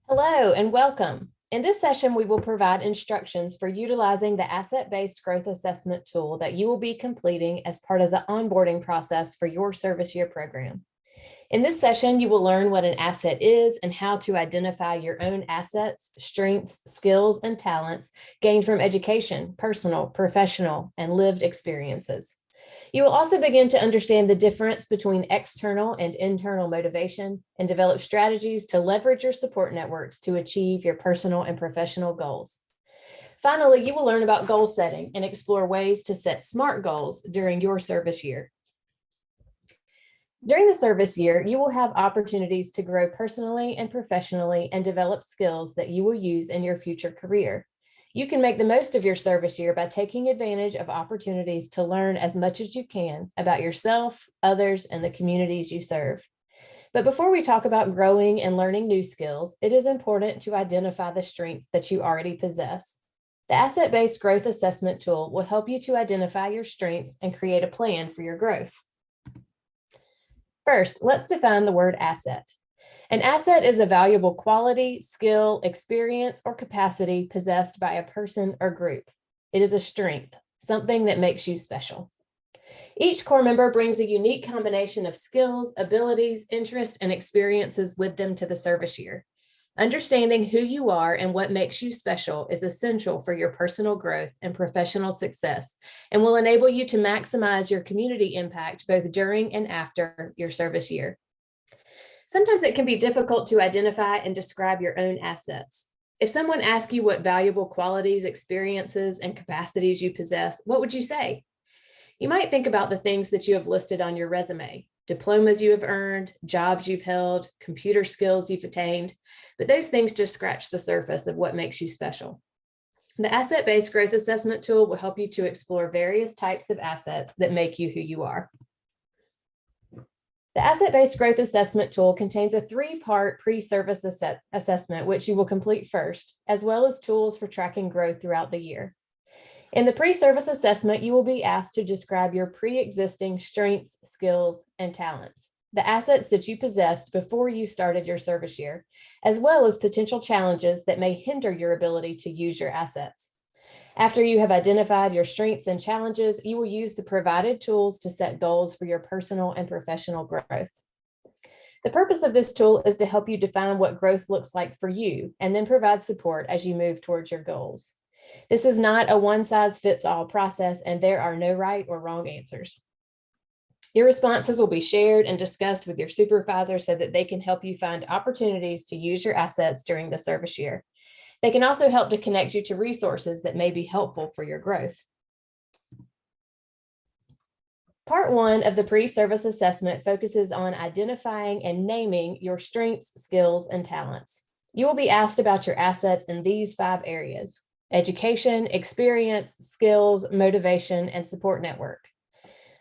Hello and welcome. In this session, we will provide instructions for utilizing the asset-based growth assessment tool that you will be completing as part of the onboarding process for your service year program. In this session, you will learn what an asset is and how to identify your own assets, strengths, skills, and talents gained from education, personal, professional, and lived experiences. You will also begin to understand the difference between external and internal motivation and develop strategies to leverage your support networks to achieve your personal and professional goals. Finally, you will learn about goal setting and explore ways to set SMART goals during your service year. During the service year, you will have opportunities to grow personally and professionally and develop skills that you will use in your future career. You can make the most of your service year by taking advantage of opportunities to learn as much as you can about yourself, others, and the communities you serve. But before we talk about growing and learning new skills, it is important to identify the strengths that you already possess. The asset-based growth assessment tool will help you to identify your strengths and create a plan for your growth. First, let's define the word asset. An asset is a valuable quality, skill, experience, or capacity possessed by a person or group. It is a strength, something that makes you special. Each core member brings a unique combination of skills, abilities, interests, and experiences with them to the service year. Understanding who you are and what makes you special is essential for your personal growth and professional success and will enable you to maximize your community impact both during and after your service year. Sometimes it can be difficult to identify and describe your own assets. If someone asks you what valuable qualities, experiences, and capacities you possess, what would you say? You might think about the things that you have listed on your resume, diplomas you have earned, jobs you've held, computer skills you've attained, but those things just scratch the surface of what makes you special. The asset-based growth assessment tool will help you to explore various types of assets that make you who you are. The asset-based growth assessment tool contains a three-part pre-service assessment, which you will complete first, as well as tools for tracking growth throughout the year. In the pre-service assessment, you will be asked to describe your pre-existing strengths, skills, and talents, the assets that you possessed before you started your service year, as well as potential challenges that may hinder your ability to use your assets. After you have identified your strengths and challenges, you will use the provided tools to set goals for your personal and professional growth. The purpose of this tool is to help you define what growth looks like for you and then provide support as you move towards your goals. This is not a one-size-fits-all process, and there are no right or wrong answers. Your responses will be shared and discussed with your supervisor so that they can help you find opportunities to use your assets during the service year. They can also help to connect you to resources that may be helpful for your growth. Part one of the pre-service assessment focuses on identifying and naming your strengths, skills, and talents. You will be asked about your assets in these 5 areas: education, experience, skills, motivation, and support network.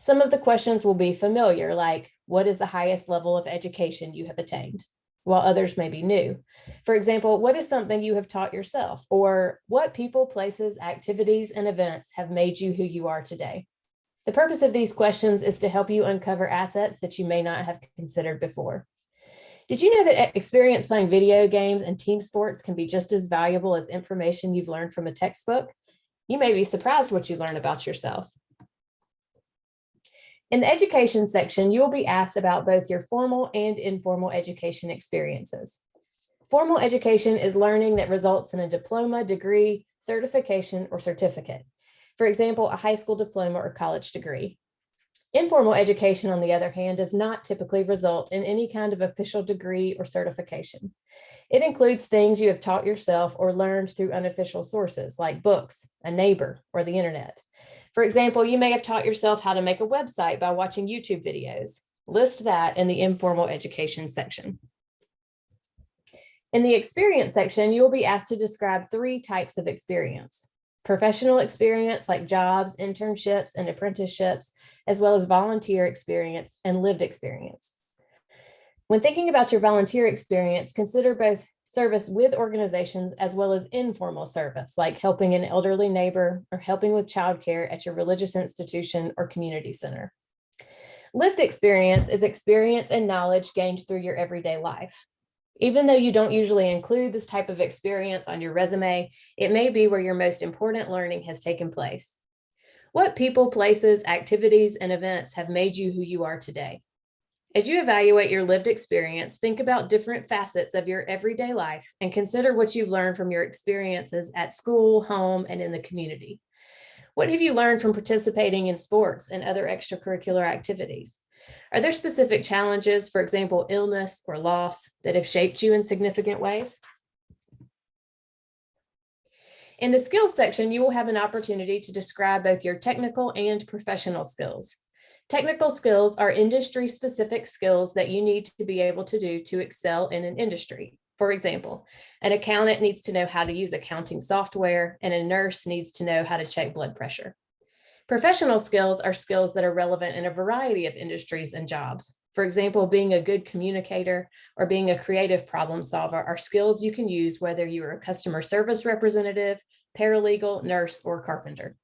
Some of the questions will be familiar, like what is the highest level of education you have attained, while others may be new. For example, what is something you have taught yourself, or what people, places, activities, and events have made you who you are today? The purpose of these questions is to help you uncover assets that you may not have considered before. Did you know that experience playing video games and team sports can be just as valuable as information you've learned from a textbook? You may be surprised what you learn about yourself. In the education section, you will be asked about both your formal and informal education experiences. Formal education is learning that results in a diploma, degree, certification, or certificate. For example, a high school diploma or college degree. Informal education, on the other hand, does not typically result in any kind of official degree or certification. It includes things you have taught yourself or learned through unofficial sources like books, a neighbor, or the internet. For example, you may have taught yourself how to make a website by watching YouTube videos. List that in the informal education section. In the experience section, you will be asked to describe 3 types of experience: professional experience like jobs, internships, and apprenticeships, as well as volunteer experience and lived experience. When thinking about your volunteer experience, consider both service with organizations as well as informal service, like helping an elderly neighbor or helping with childcare at your religious institution or community center. Lived experience is experience and knowledge gained through your everyday life. Even though you don't usually include this type of experience on your resume, it may be where your most important learning has taken place. What people, places, activities, and events have made you who you are today? As you evaluate your lived experience, think about different facets of your everyday life and consider what you've learned from your experiences at school, home, and in the community. What have you learned from participating in sports and other extracurricular activities? Are there specific challenges, for example, illness or loss, that have shaped you in significant ways? In the skills section, you will have an opportunity to describe both your technical and professional skills. Technical skills are industry-specific skills that you need to be able to do to excel in an industry. For example, an accountant needs to know how to use accounting software, and a nurse needs to know how to check blood pressure. Professional skills are skills that are relevant in a variety of industries and jobs. For example, being a good communicator or being a creative problem solver are skills you can use whether you are a customer service representative, paralegal, nurse, or carpenter.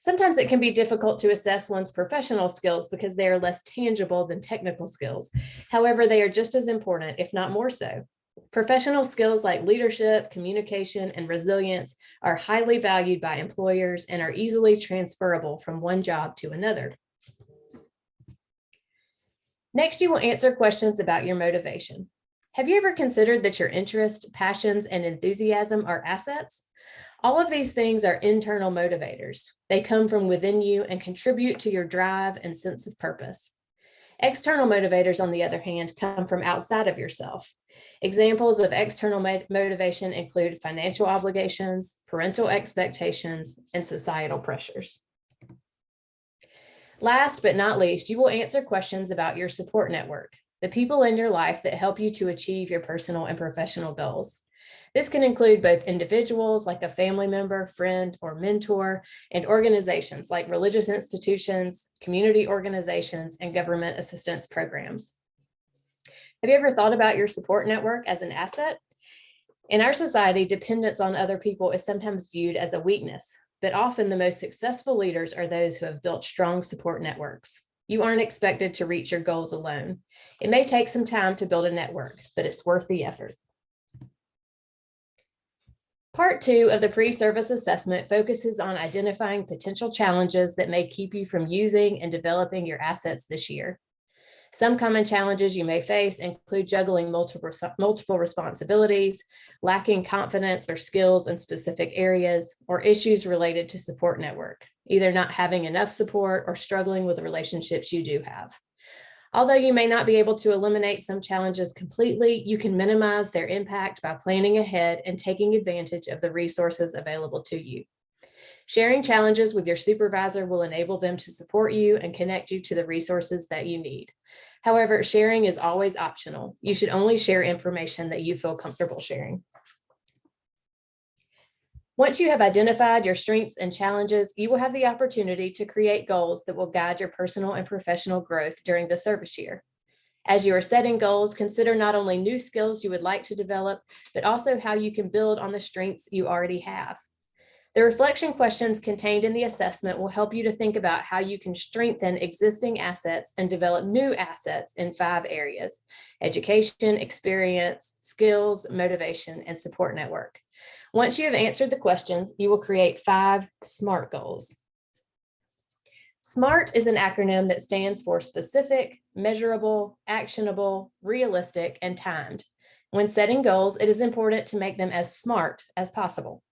Sometimes it can be difficult to assess one's professional skills because they are less tangible than technical skills. However, they are just as important, if not more so. Professional skills like leadership, communication, and resilience are highly valued by employers and are easily transferable from one job to another. Next, you will answer questions about your motivation. Have you ever considered that your interest, passions, and enthusiasm are assets? All of these things are internal motivators. They come from within you and contribute to your drive and sense of purpose. External motivators, on the other hand, come from outside of yourself. Examples of external motivation include financial obligations, parental expectations, and societal pressures. Last but not least, you will answer questions about your support network, the people in your life that help you to achieve your personal and professional goals. This can include both individuals like a family member, friend, or mentor, and organizations like religious institutions, community organizations, and government assistance programs. Have you ever thought about your support network as an asset? In our society, dependence on other people is sometimes viewed as a weakness, but often the most successful leaders are those who have built strong support networks. You aren't expected to reach your goals alone. It may take some time to build a network, but it's worth the effort. Part 2 of the pre-service assessment focuses on identifying potential challenges that may keep you from using and developing your assets this year. Some common challenges you may face include juggling multiple responsibilities, lacking confidence or skills in specific areas, or issues related to support network, either not having enough support or struggling with the relationships you do have. Although you may not be able to eliminate some challenges completely, you can minimize their impact by planning ahead and taking advantage of the resources available to you. Sharing challenges with your supervisor will enable them to support you and connect you to the resources that you need. However, sharing is always optional. You should only share information that you feel comfortable sharing. Once you have identified your strengths and challenges, you will have the opportunity to create goals that will guide your personal and professional growth during the service year. As you are setting goals, consider not only new skills you would like to develop, but also how you can build on the strengths you already have. The reflection questions contained in the assessment will help you to think about how you can strengthen existing assets and develop new assets in 5 areas: education, experience, skills, motivation, and support network. Once you have answered the questions, you will create 5 SMART goals. SMART is an acronym that stands for specific, measurable, actionable, realistic, and timed. When setting goals, it is important to make them as SMART as possible.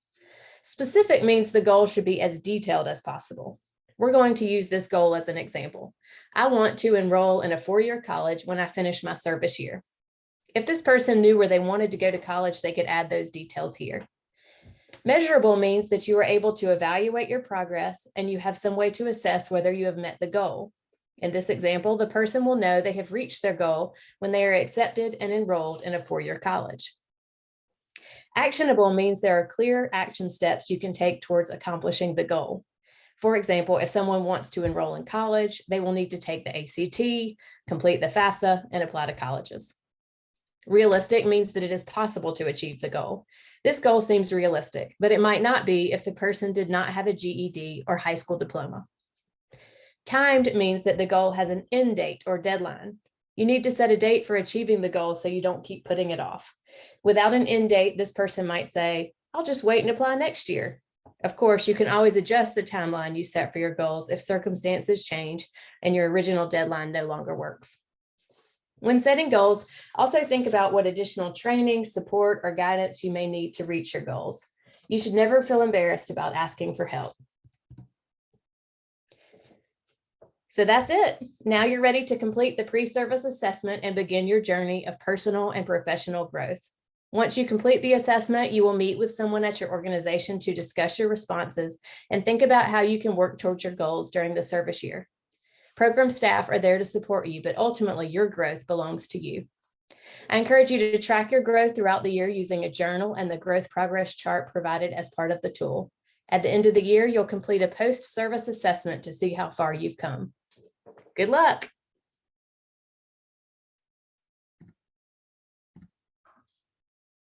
Specific means the goal should be as detailed as possible. We're going to use this goal as an example. I want to enroll in a 4-year college when I finish my service year. If this person knew where they wanted to go to college, they could add those details here. Measurable means that you are able to evaluate your progress and you have some way to assess whether you have met the goal. In this example, the person will know they have reached their goal when they are accepted and enrolled in a 4-year college. Actionable means there are clear action steps you can take towards accomplishing the goal. For example, if someone wants to enroll in college, they will need to take the ACT, complete the FAFSA, and apply to colleges. Realistic means that it is possible to achieve the goal. This goal seems realistic, but it might not be if the person did not have a GED or high school diploma. Timed means that the goal has an end date or deadline. You need to set a date for achieving the goal so you don't keep putting it off. Without an end date, this person might say, I'll just wait and apply next year. Of course, you can always adjust the timeline you set for your goals if circumstances change and your original deadline no longer works. When setting goals, also think about what additional training, support, or guidance you may need to reach your goals. You should never feel embarrassed about asking for help. So that's it. Now you're ready to complete the pre-service assessment and begin your journey of personal and professional growth. Once you complete the assessment, you will meet with someone at your organization to discuss your responses and think about how you can work towards your goals during the service year. Program staff are there to support you, but ultimately your growth belongs to you. I encourage you to track your growth throughout the year using a journal and the growth progress chart provided as part of the tool. At the end of the year, you'll complete a post-service assessment to see how far you've come. Good luck.